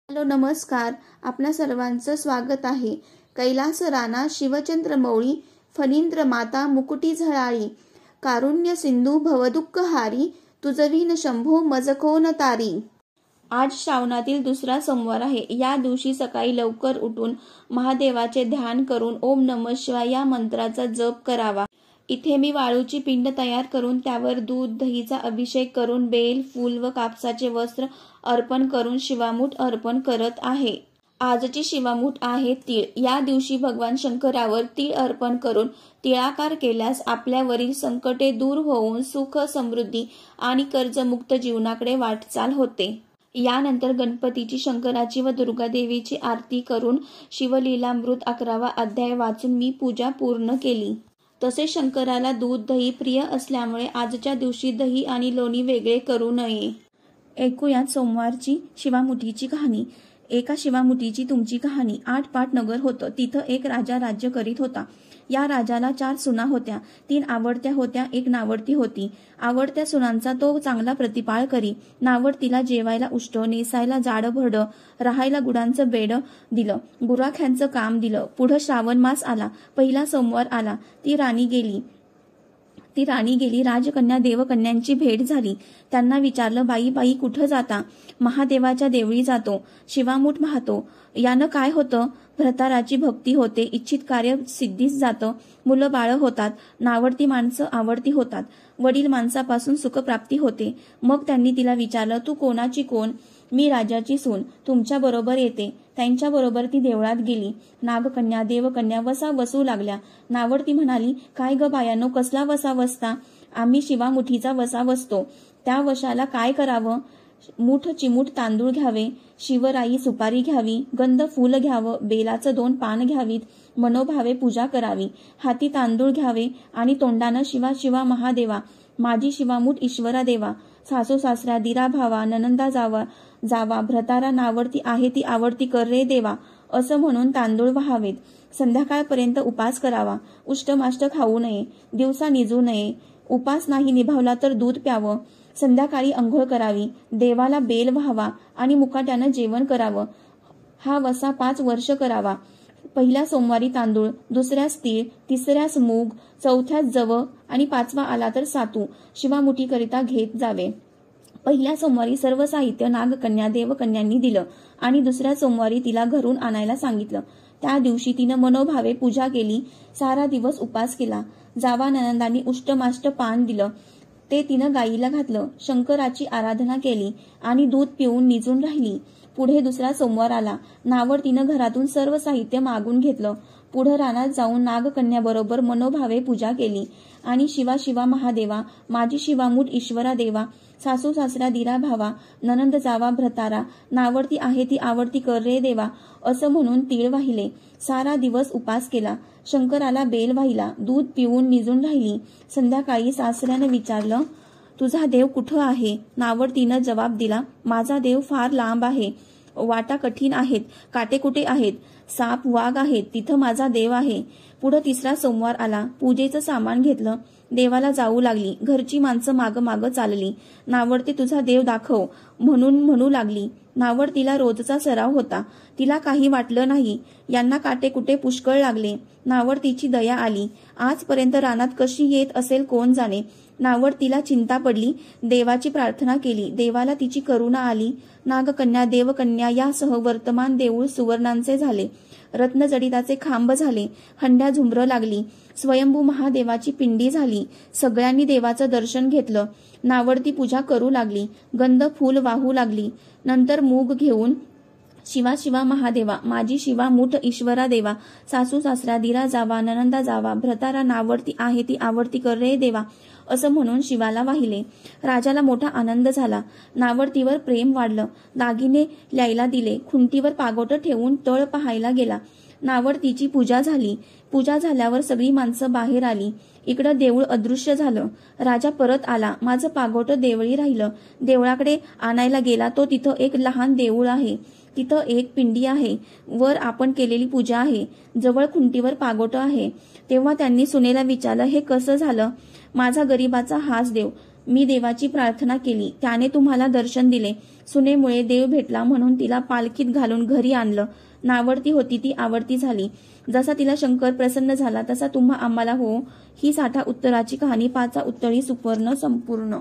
Hello नमस्कार. आपल्या सर्वांचं स्वागत आहे. कैलास राणा शिवचंद्र मौळी फणींद्र माता मुकुटी झळाळी कारुण्य सिंधू भवदुःखहारी तुझविन शंभो मज कोण तारी. आज श्रावणातील दुसरा सोमवार आहे. या दिवशी सकाळी लवकर उठून महादेवाचे ध्यान करून ओम नमः शिवाय या मंत्राचा जप करावा. इथे मी वाळूची पिंड तयार करून त्यावर दूध दहीचा अभिषेक करून बेल फूल व कापसाचे वस्त्र अर्पण करून शिवामूठ अर्पण करत आहे. आजची शिवामूठ आहे तीळ. या दिवशी भगवान शंकरावर तीळ अर्पण करून तिळाकार केल्यास आपल्यावरील संकटे दूर होऊन सुख समृद्धी आणि कर्जमुक्त जीवनाकडे वाटचाल होते. यानंतर गणपतीची शंकराची व दुर्गादेवीची आरती करून शिवलीलामृत 11वा अध्याय वाचून मी पूजा पूर्ण केली. तसेच शंकराला दूध दही प्रिय असल्यामुळे आजच्या दिवशी दही आणि लोणी वेगळे करू नये. ऐकूयात सोमवारची शिवामुठीची कहाणी. एका शिवामुठीची तुमची कहाणी. 8 पाट नगर होतं. तिथं एक राजा राज्य करीत होता. या राजाला 4 सुना होत्या. 3 आवडत्या होत्या, 1 नावडती होती. आवडत्या सुनांचा तो चांगला प्रतिपाळ करी. नावडतीला जेवायला उष्ट, नेसायला जाडं भरडं, राहायला गुडांचं बेड दिलं, गुराख्यांचं काम दिलं. पुढं श्रावण मास आला. पहिला सोमवार आला. ती राणी गेली. राजकन्या देवकन्यांची भेट झाली. त्यांना विचारलं, बाई कुठं जाता? महादेवाच्या देवळी जातो. शिवामूठ पाहतो. यानं काय होतं? भ्रताराची भक्ती होते, इच्छित कार्य सिद्धीस जातं, मुलं बाळं होतात, नावडती माणसं आवडती होतात, वडील माणसापासून सुखप्राप्ती होते. मग त्यांनी तिला विचारलं, तू कोणाची कोण? मी राजाची सून, तुमच्या बरोबर येते. त्यांच्या बरोबर ती देवळात गेली. नागकन्या देवकन्या वसा वसू लागल्या. नावडती म्हणाली, काय ग बायानो, कसला वसा वसता? आम्ही शिवामुठीचा वसा वसतो. त्या वशाला काय करावं? मूठ चिमूठ तांदूळ घ्यावे, शिवराई सुपारी घ्यावी, गंध फूल घ्यावं, बेलाचं 2 पान घ्यावीत, मनोभावे पूजा करावी, हाती तांदूळ घ्यावे आणि तोंडानं शिवा शिवा महादेवा, माझी शिवामूठ ईश्वरा देवा, सासू सासऱ्या दिरा भावा ननंदा जावा, भ्रतारा नावडती आहे ती आवडती कर रे देवा, असं म्हणून तांदूळ वाहावेत. संध्याकाळपर्यंत उपास करावा. उष्टमाष्ट खाऊ नये, दिवसा निजू नये. उपास नाही निभावला तर दूध प्यावं. संध्याकाळी अंघोळ करावी, देवाला बेल व्हावा आणि मुकाट्यानं जेवण करावं. हा वसा 5 वर्ष करावा. पहिल्या सोमवारी तांदूळ, दुसऱ्यास तीळ, तिसऱ्यास मूग, चौथ्यास जव आणि 5वा आला तर सातू शिवामुठीकरिता घेत जावे. पहिल्या सोमवारी सर्व साहित्य नागकन्या देवकन्यांनी दिलं आणि दुसऱ्या सोमवारी तिला घरून आणायला सांगितलं. त्या दिवशी तिनं मनोभावे पूजा केली. सारा दिवस उपास केला. जावा ननंदांनी उष्टमाष्ट पान दिलं, ते तिनं गाईला घातलं. शंकराची आराधना केली आणि दूध पिऊन निजून राहिली. पुढे दुसरा सोमवार आला. नावडतीनं घरातून सर्व साहित्य मागून घेतलं. पुढं रानात जाऊन नागकन्याबरोबर मनोभावे पूजा केली आणि शिवा शिवा महादेवा, माझी शिवामूठ ईश्वरा देवा, सासू सासऱ्या दिरा भावा ननंद जावा भ्रतारा, नावडती आहे ती आवडती कर रे देवा, असं म्हणून तीळ वाहिले. सारा दिवस उपास केला. शंकराला बेल वाहिला. दूध पिऊन निजून राहिली. संध्याकाळी सासऱ्यानं विचारलं, तुझा देव कुठं आहे? नावडतीनं जबाब दिला, माझा देव फार लांब आहे. वाटा कठीण आहेत, काटेकुटे आहेत, साप वाघ आहेत, तिथं माझा देव आहे. पुढं तिसरा सोमवार आला. पूजेचं सामान घेतलं. देवाला जाऊ लागली. घरची माणसं माग चालली. नावडती तुझा देव दाखव म्हणून म्हणू लागली. नावडतीला रोजचा सराव होता. तिला काही वाटलं नाही. यांना काटेकुटे पुष्कळ लागले. नावडतीची दया आली. आजपर्यंत रानात कशी येत असेल कोण जाणे. नावडतीला चिंता पडली. देवाची प्रार्थना केली. देवाला तिची करुणा आली. नागकन्या देवकन्या यासह वर्तमान देऊळ सुवर्णांचे झाले. रत्नजडिताचे खांब झाले. हंड्या झुंबर लागली. स्वयंभू महादेवाची पिंडी झाली. सगळ्यांनी देवाचं दर्शन घेतलं. नावडती पूजा करू लागली. गंध फूल वाहू लागली. नंतर मूग घेऊन शिवा शिवा महादेवा, माझी शिवामूठ ईश्वरा देवा, सासू सासरा दिरा जावा ननंदा जावा, भ्रतारा नावडती आहे ती आवडती कर रे देवा, असं म्हणून शिवाला वाहिले. राजाला मोठा आनंद झाला. नावडतीवर प्रेम वाढलं. दागिने ल्यायला दिले. खुंटीवर पागोटं ठेवून तळ पाहायला गेला. नावडतीची पूजा झाली. पूजा झाल्यावर सगळी माणसं बाहेर आली. इकडं देऊळ अदृश्य झालं. राजा परत आला. माझं पागोटं देवळी राहिलं. देवळाकडे आणायला गेला तो तिथं एक लहान देऊळ आहे. तिथं एक पिंडी आहे. वर आपण केलेली पूजा आहे. जवळ खुंटीवर पागोटं आहे. तेव्हा त्यांनी सुनेला विचारलं, हे कसं झालं? माझा गरीबाचा हाच देव. मी देवाची प्रार्थना केली, त्याने तुम्हाला दर्शन दिले. सुनेमुळे देव भेटला म्हणून तिला पालखीत घालून घरी आणलं. नावडती होती ती आवडती झाली. जसा तिला शंकर प्रसन्न झाला तसा तुम्हा आम्हाला हो. ही साठा उत्तराची कहाणी 5 उत्तरी सुपर्ण संपूर्ण.